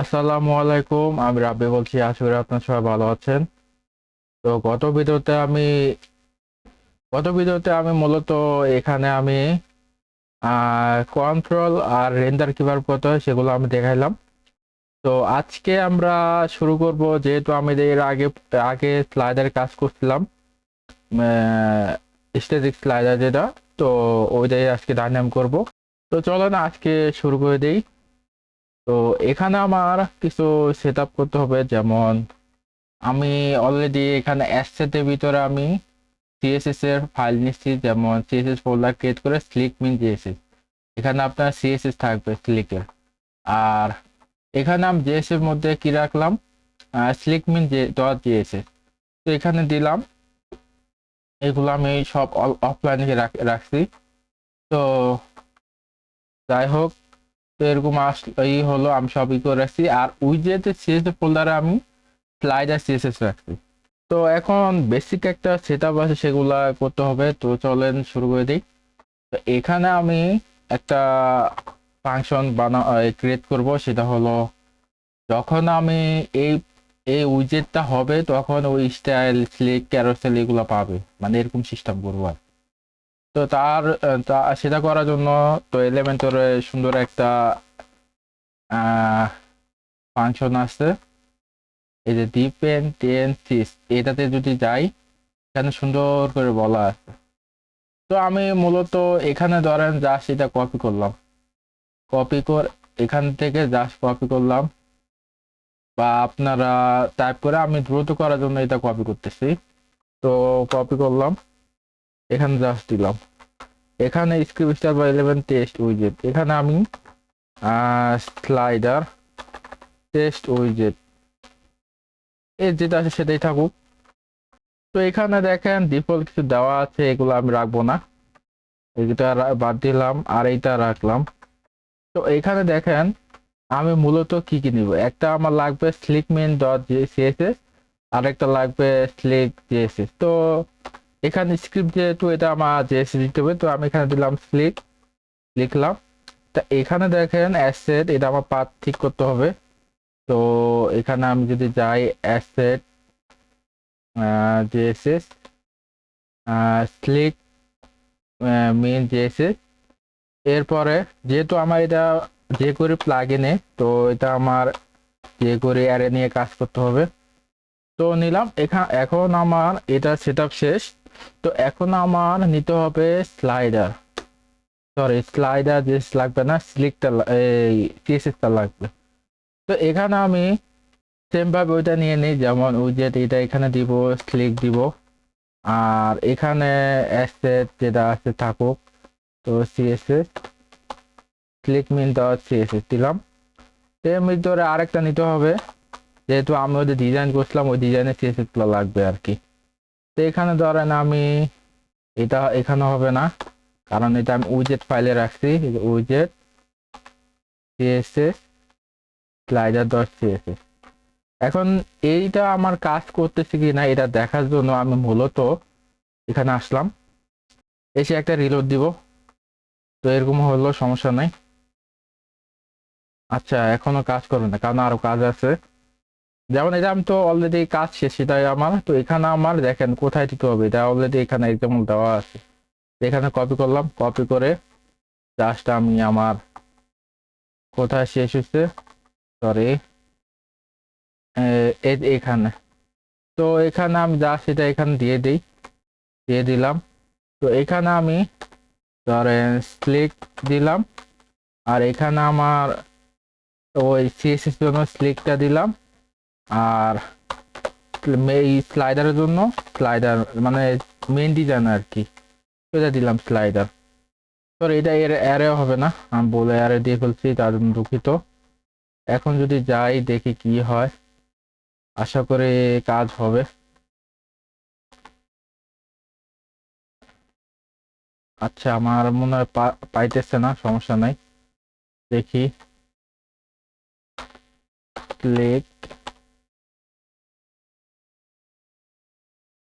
আসসালামু আলাইকুম, আমি রাব্বি বলছি। আশা করি আপনার সবাই ভালো আছেন। তো গত ভিডিওতে আমি মূলত এখানে আমি কন্ট্রোল আর রেন্ডার কিভাবে করতে হয় সেগুলো আমি দেখাইলাম। তো আজকে আমরা শুরু করব, যেহেতু আমি এর আগে আগে স্লাইডার কাজ করছিলাম, স্ট্যাটিক স্লাইডার যেটা। তো ওইটাই আজকে ডাইনাম করব। তো চলো না আজকে শুরু করে দেই। তো এখানে আমার কিছু সেট আপ করতে হবে, যেমন আমি অলরেডি এখানে অ্যাসেটের ভিতরে আমি সিএসএস এর ফাইল নিচ্ছি, যেমন সিএসএস ফোল্ডার ক্রিয়েট করে স্লিক মিন জেএসএস। এখানে আপনার সিএসএস থাকবে স্লিকের। আর এখানে আমি জেএস এর মধ্যে কি রাখলাম, স্লিক মিন ডট জেএসএস। তো এখানে দিলাম, এগুলো আমি সব অফলাইনে রাখছি। তো যাই হোক, তো এরকম এই হলো, আমি সব ই করে রাখছি। আর উইজেটের সিএসএস ফোল্ডারে আমি স্লাইডার সিএসএস রাখছি। তো এখন বেসিক একটা সেটআপ আছে, সেগুলা করতে হবে। তো চলেন শুরু করে দিই। তো এখানে আমি একটা ফাংশন ক্রিয়েট করব, সেটা হলো যখন আমি এই এই উইজেটটা হবে তখন ওই স্টাইল স্লিক ক্যারোসেল এগুলো পাবে, মানে এরকম সিস্টেম করবো আর। তো সেটা করার জন্য তো এলিমেন্টরে সুন্দর একটা ফাংশন আছে, এই যে ডিপেন্ডেন্সিস, এটাতে যদি যাই এখানে সুন্দর করে বলা আছে। তো আমি মূলত এখানে ধরেন জাস্ট এটা কপি করলাম, কপি করে এখান থেকে জাস্ট কপি করলাম, বা আপনারা টাইপ করে, আমি দ্রুত করার জন্য এটা কপি করতেছি। তো কপি করলাম, এখানে জাস্ট দিলাম, এখানে স্ক্রিপ্ট স্টার বা 11 টেস্ট উইজেট, এখানে আমি স্লাইডার টেস্ট উইজেট এর যেটা আছে সেটাই থাকুক। তো এখানে দেখেন ডিফল্ট কিছু দেওয়া আছে, এগুলো আমি রাখবো না, এইটা বাদ দিলাম আর এইটা রাখলাম। তো এখানে দেখেন আমি মূলত কি কি নিব, একটা আমার লাগবে স্লিকমেন ডট সিএসএস, আর একটা লাগবে স্লিক জেএসএস। তো এখানে স্ক্রিপ্ট যেহেতু এটা আমার জেএসএস দিতে হবে, তো আমি এখানে দিলাম স্লিক, লিখলাম। তা এখানে দেখেন অ্যাসেট, এটা আমার পাথ ঠিক করতে হবে। তো এখানে আমি যদি যাই asset JSS sleek men JSS, এরপরে যেহেতু আমার এটা যে করে প্লাগ ইনে, তো এটা আমার যে করে অ্যারে নিয়ে কাজ করতে হবে। তো নিলাম, এখন আমার এটা সেটআপ শেষ। তো এখন আমার নিতে হবে স্লাইডার, সরি স্লাইডার যে লাগবে না, স্লিকটা এই সিএসএসটা লাগবে। তো এখানে আমি সেম ভাবে ওইটা নিয়ে নিই, যেমন উইজেট এটা এখানে দিব, স্লিক দিব, আর এখানে অ্যাসেট যেটা আছে থাকুক। তো সিএসএস ক্লিক মিন ডট সিএসএস দিলাম। এর ভিতরে আরেকটা নিতে হবে, যেহেতু আমি ওদের ডিজাইন করছিলাম, ওই ডিজাইনের সিএসএস গুলো লাগবে আর কি। তো এখানে ধরেন আমি এটা এখানে হবে না, কারণ এটা আমি উইজেট ফাইলে রাখছি, উইজেট সিএসএস স্লাইডার ডট সিএসএস। এখন এইটা আমার কাজ করতেছে কি না এটা দেখার জন্য আমি মূলত এখানে আসলাম, এসে একটা রিলোড দিব। তো এরকম হলো, সমস্যা নাই। আচ্ছা, এখনো কাজ করবে না কারণ আরো কাজ আছে। যেমন এটা আমি তো অলরেডি কাজ শেষ, সেটাই আমার। তো এখানে আমার দেখেন কোথায় দিতে হবে, এটা অলরেডি এখানে এক্সাম্পল দেওয়া আছে। এখানে কপি করলাম, কপি করে জাস্ট আমি আমার কোথায় শেষ হচ্ছে, সরি এখানে। তো এখানে আমি জাস্ট এটা এখানে দিয়ে দিই, দিয়ে দিলাম। তো এখানে আমি ধরেন স্লিক দিলাম, আর এখানে আমার ওই সিএসএস জন্য স্লিকটা দিলাম, আর এই স্লাইডারের জন্য স্লাইডার মানে মেন ডিজাইন আর কি, এটা দিলাম স্লাইডার। তো এটা এর অ্যারে হবে না, আমি বলে অ্যারে দিয়ে ফেলছি, তার জন্য দুঃখিত। এখন যদি যাই দেখি কি হয়, আশা করি কাজ হবে। আচ্ছা, আমার মনে হয় পাইতেছে না, সমস্যা নাই, দেখি। ক্লিক,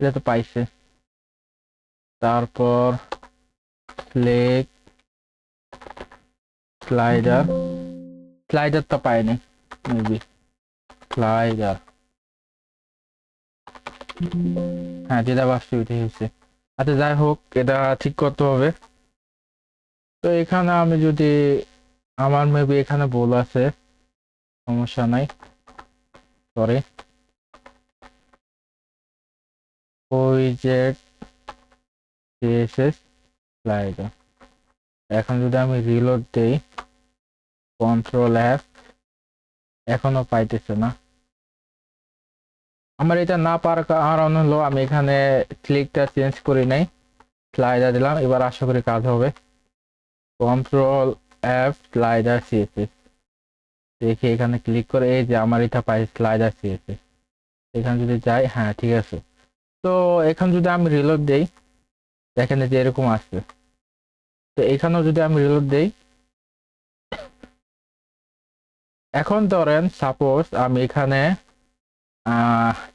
এটা তো পাইছে। তারপর ক্লিক স্লাইডার, স্লাইডার তো পাইনি। মেবি স্লাইডার, হ্যাঁ যেটা ভাবছি ওইটাই হচ্ছে। আচ্ছা যাই হোক, এটা ঠিক করতে হবে। তো এখানে আমি যদি, আমার মেবি এখানে ভুল আছে, সমস্যা নাই, সরি। ওই যে সিএসএস স্লাইডার, এখন যদি আমি রিলোড দেই, কন্ট্রোল এফ, এখনো পাইতেছে না। আমার এটা না পারার কারণ হলো আমি এখানে ক্লিকটা চেঞ্জ করি নাই, স্লাইডার দিলাম। এবার আশা করি কাজ হবে। কন্ট্রোল এফ স্লাইডার সিএসএস, দেখি এখানে ক্লিক করে এই যে আমার এটা পাই স্লাইডার সিএসএস। এখানে যদি যাই, হ্যাঁ ঠিক আছে। তো এখন যদি আমি রিলোড দেই, দেখেন যে এরকম আসছে। তো এখানেও যদি আমি রিলোড দেই, এখন ধরেন সাপোজ আমি এখানে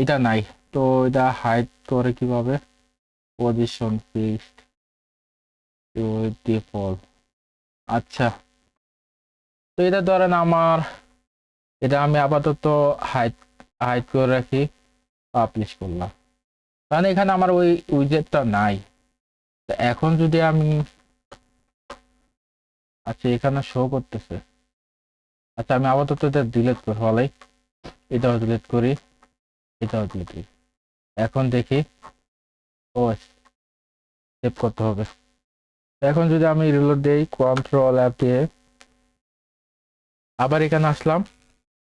এটা নাই, তো এটা হাইড করে কিভাবে, পজিশন ফিক্সড টু ডিফল্ট। আচ্ছা, তো এটা ধরেন আমার, এটা আমি আপাতত হাইড হাইড করে রাখি, পাবলিশ করলাম, কারণ এখানে আমার ওই উইজেটটা নাই। তো এখন যদি আমি, আচ্ছা এখানে শো করতেছে, আচ্ছা আমি আপাতত এটা ডিলিট করি, ফলে এটাও ডিলিট করি, এটাও ডিলিট করি। এখন দেখি, ও সেভ করতে হবে। এখন যদি আমি রিলোড দেই, কন্ট্রোল অ্যাপ দিয়ে আবার এখানে আসলাম।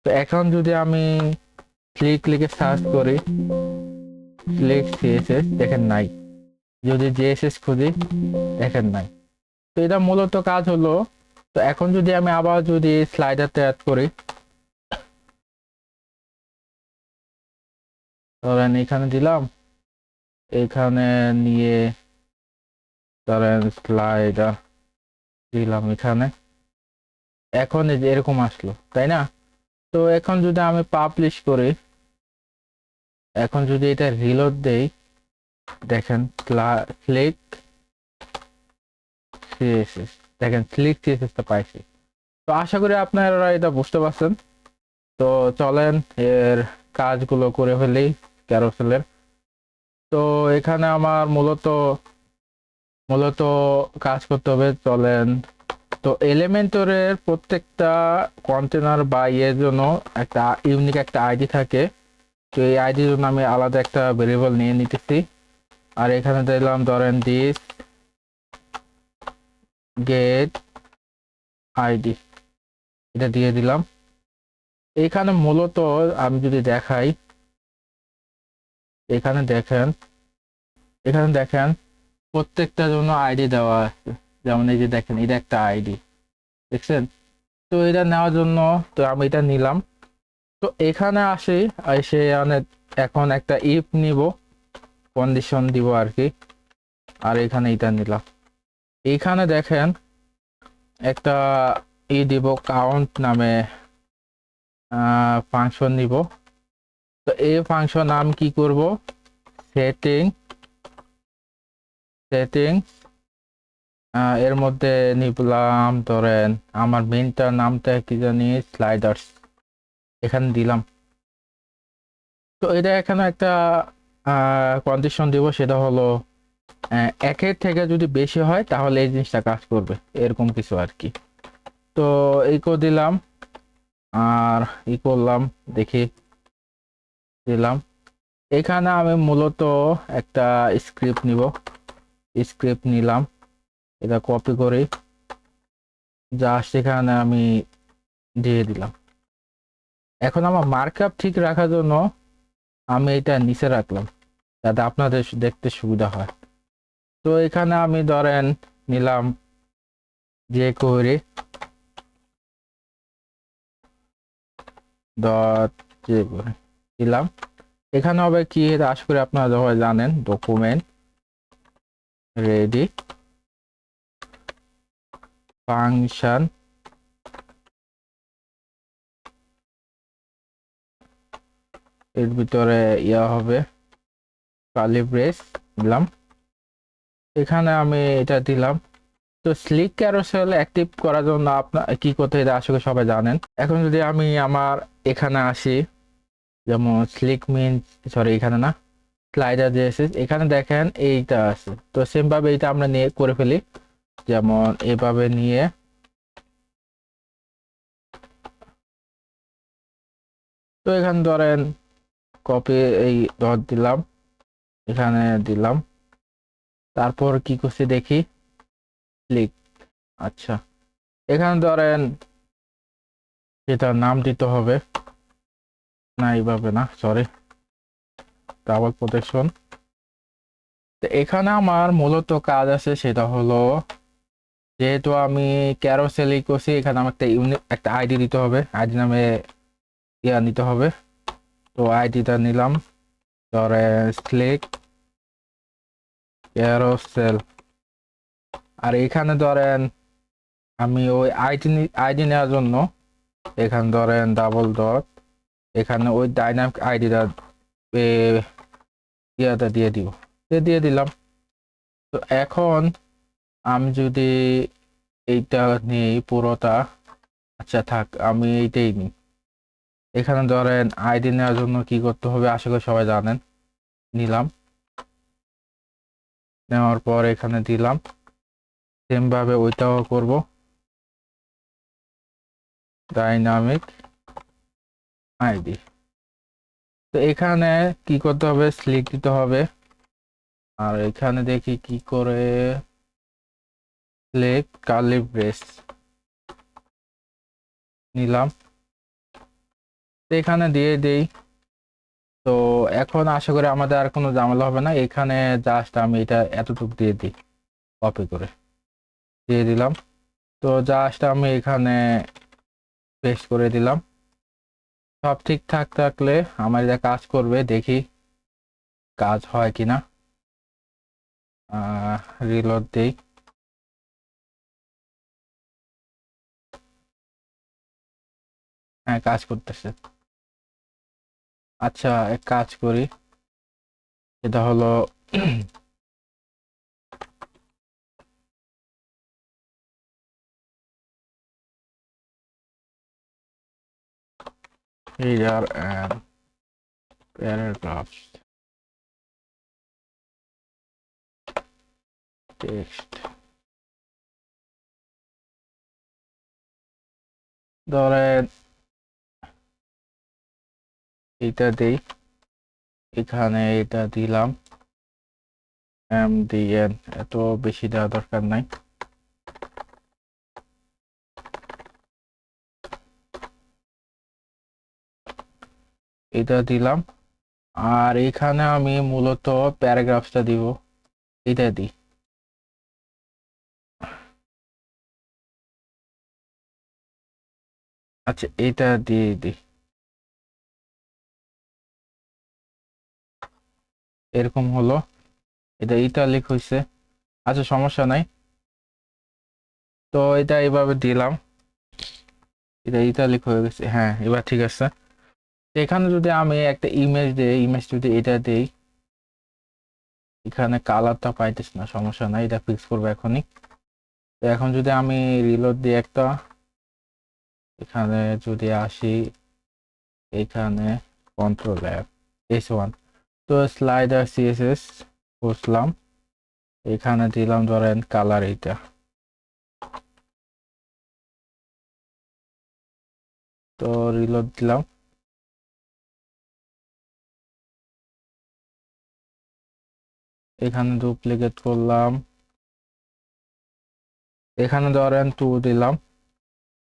তো এখন যদি আমি ক্লিকে সার্চ করি, ক্লিক সিএসএস, দেখেন নাই। যদি জেএসএস খুঁজি, দেখেন নাই। তো এটা মূলত কাজ হলো। তো এখন যদি আমি আবার যদি স্লাইডারটা অ্যাড করি, ধরেন এখানে দিলাম, এখানে নিয়ে ধরেন স্লাইডার দিলাম এখানে, এখন এই যে এরকম আসলো, তাই না? তো এখন যদি আমি পাবলিশ করি, এখন যদি এটা রিলোড দেই, দেখেন ক্লিক সিএসএস, দেখেন ক্লিক সিএসএসটা পাইছি। তো আশা করি আপনারা এটা বুঝতে পারছেন। তো চলেন এর কাজগুলো করে ফেলি ক্যারোসেলের। তো এখানে আমার মূলত মূলত কাজ করতে হবে, চলেন। তো এলিমেন্টরের প্রত্যেকটা কন্টেনার বা ইয়ের জন্য একটা ইউনিক একটা আইডি থাকে। তো এই আইডির জন্য আমি আলাদা একটা ভেরিয়েবল নিয়ে নিতেছি। আর এখানে দিলাম ধরেন দিস গেট আইডি, এটা দিয়ে দিলাম। এখানে মূলত আমি যদি দেখাই, এখানে দেখেন, এখানে দেখেন প্রত্যেকটার জন্য আইডি দেওয়া আছে। যেমন এই যে দেখেন, এটা একটা আইডি, দেখছেন? তো এটা নেওয়ার জন্য, তো আমি এটা নিলাম। তো এখানে আসি, এসে এখন একটা ইফ নিব, কন্ডিশন দিব আর কি। আর এখানে এটা নিলাম। এইখানে দেখেন একটা দিব, কাউন্ট নামে ফাংশন নিব। তো এই ফাংশন নাম কি করব, সেটিং সেটিং এর মধ্যে নিলাম ধরেন আমার মেইনটার নামটা কি জানি, স্লাইডার্স, এখানে দিলাম। তো এটা এখানে একটা কন্ডিশন দিব, সেটা হলো একের থেকে যদি বেশি হয় তাহলে এই জিনিসটা কাজ করবে, এরকম কিছু আর কি। তো ইকো দিলাম, আর ই করলাম, দেখি দিলাম। এখানে আমি মূলত একটা স্ক্রিপ্ট নিব, স্ক্রিপ্ট নিলাম, এটা কপি করে জাস্ট এখানে আমি দিয়ে দিলাম। এখন আমার মার্কআপ ঠিক রাখার জন্য আমি এটা নিচে রাখলাম, যাতে আপনাদের দেখতে সুবিধা হয়। তো এখানে আমি ধরেন নিলাম যে কোয়েরি ডট যে দিলাম। এখানে হবে কি, এটা আশা করি আপনারা সবাই জানেন, ডকুমেন্ট রেডি ফাংশন, এর ভিতরে ইয়া হবে কার্লি ব্রেস দিলাম। এখানে আমি এটা দিলাম, তো স্লিক ক্যারোসেল অ্যাক্টিভ করার জন্য আপনার কি করতে হয় আসলে সবাই জানেন। এখন যদি আমি আমার এখানে আসি, যেমন স্লিক মিন, সরি এখানে না, স্লাইডার যে আছে এখানে দেখেন এইটা আছে, তো সেম ভাবে এইটা আমরা নিয়ে করে ফেলি, যেমন এভাবে নিয়ে তো এখানে ধরেন কপি এই ডট দিলাম, এখানে দিলাম, তারপর কি করছি দেখি, ক্লিক। আচ্ছা, এখানে ধরেন এটার নাম দিতে হবে, না এইভাবে না, সরি, ডাবল প্রোটেকশন। তো এখানে আমার মূলত কাজ আছে, সেটা হলো যেহেতু আমি ক্যারোসেলই করছি, এখানে আমার একটা ইউনিক একটা আইডি দিতে হবে, আইডি নামে ইয়া নিতে হবে। তো আইডিটা নিলাম, ধরেন ক্লিক ক্যারোসেল। আর এখানে ধরেন আমি ওই আইডি নেওয়ার জন্য এখানে ধরেন ডাবল ডট, এখানে ওই ডাইনামিক আইডিটা ইয়াটা দিয়ে দিব, দিয়ে দিলাম। তো এখন আমি যদি এইটা নিই পুরোটা, আচ্ছা থাক আমি এইটাই নিই। এখানে ধরেন আইডি নেওয়ার জন্য কি করতে হবে আশা করি সবাই জানেন, নিলাম, নেওয়ার পর এখানে দিলাম, সেম ভাবে ওইটাও করব, ডাইনামিক আইডি। তো এখানে কি করতে হবে, স্লিক দিতে হবে, আর এখানে দেখি কি করে, স্লিক কার্লি ব্রেস নিলাম, তো এখানে দিয়ে দেই। তো এখন আশা করি আমাদের আর কোনো ঝামেলা হবে না, এখানে জাস্ট আমি এটা এতটুকু দিয়ে দিই, কপি করে দিয়ে দিলাম। তো জাস্ট আমি এখানে পেস্ট করে দিলাম, সব ঠিকঠাক থাকলে আমার এটা কাজ করবে, দেখি কাজ হয় কিনা। রিলোড দেই, হ্যাঁ কাজ করতেছে। আচ্ছা এক কাজ করি, এটা হলো header and paragraphs text, ধরেন এটা দেই, এখানে এটা দিলাম mdn, এত বেশি দেওয়া দরকার নাই। এটা দিলাম, আর এখানে আমি মূলত প্যারাগ্রাফসটা দিব, এটা দিই। আচ্ছা এটা দিয়ে দিই, এরকম হলো, এটা ইটালিক হয়েছে, আচ্ছা সমস্যা নাই। তো এটা এইভাবে দিলাম, এটা ইটালিক হয়ে গেছে, হ্যাঁ এবার ঠিক আছে। এখানে যদি আমি একটা ইমেজ দিই, ইমেজ যদি এটা দিই, এখানে কালারটা পাইতেছ না, সমস্যা নাই, এটা ফিক্স করবো এখনই। তো এখন যদি আমি রিলোড দিই একটা, এখানে যদি আসি, এখানে কন্ট্রোল অ্যাপ S1, তো স্লাইডার সিএসএস বসলাম, এখানে দিলাম ধরেন কালার এইটা, তো রিলোড দিলাম, এখানে ডুপ্লিকেট করলাম, এখানে ধরেন 2 দিলাম,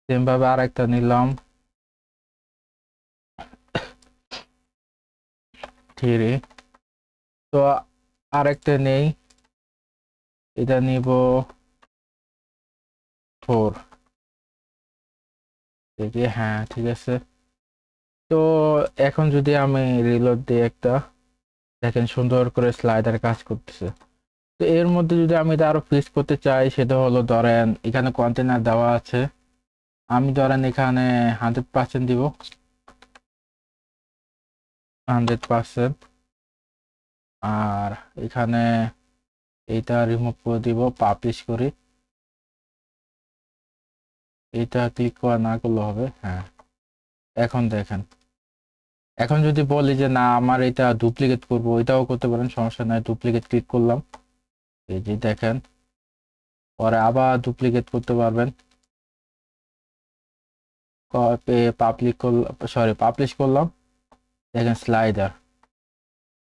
সেম ভাবে আরেকটা নিলাম 3, তো আরেকটা নেই, এটা নিব 4, দেখি হ্যাঁ ঠিক আছে। তো এখন যদি আমি রিলোড দিই একটা, দেখেন সুন্দর করে স্লাইডার কাজ করতেছে। তো এর মধ্যে যদি আমি এটা আরো ফিক্স করতে চাই, সেটা হলো ধরেন এখানে কন্টেনার দেওয়া আছে, আমি ধরেন এখানে 100% দিব, 100%, আর এখানে এইটা রিমুভ করে দিব, পাবলিশ করি, এটা ক্লিক করা না করলে হবে, হ্যাঁ। এখন দেখেন, এখন যদি বলি যে না আমার এটা ডুপ্লিকেট করব, এটাও করতে পারেন, সমস্যা নাই। ডুপ্লিকেট ক্লিক করলাম, এই যে দেখেন, পরে আবার ডুপ্লিকেট করতে পারবেন। পাবলিক করলাম, সরি পাবলিশ করলাম, দেখেন স্লাইডার,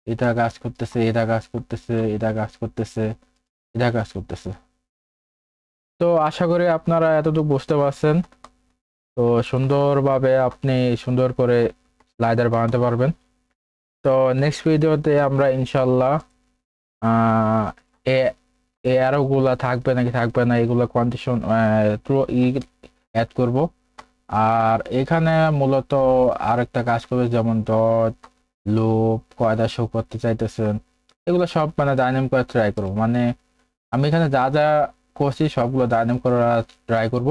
এটা কাজ করতেছে, এটা কাজ করতেছে, এটা কাজ করতেছে, এটা কাজ করতেছে। তো আশা করি আপনারা এতটুকু বুঝতে পারছেন। তো সুন্দরভাবে আপনি সুন্দর করে স্লাইডার বানাতে পারবেন। তো নেক্সট ভিডিওতে আমরা ইনশাল্লাহ আহ এ এই অ্যারোগুলা থাকবে নাকি থাকবে না এগুলো কন্ডিশন অ্যাড করব। আর এখানে মূলত আরেকটা কাজ করবে, যেমন ডট, লুপ, কয়টা শো করতে চাইতেছেন, এগুলো সব মানে ডাইনামিক করে ট্রাই করবো। মানে আমি এখানে যা যা করছি সবগুলো ডাইনামিক করার ট্রাই করব।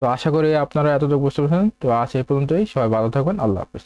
তো আশা করি আপনারা এতটুকু বুঝতে পারছেন। তো আজ এই পর্যন্তই, সবাই ভালো থাকবেন, আল্লাহ হাফেজ।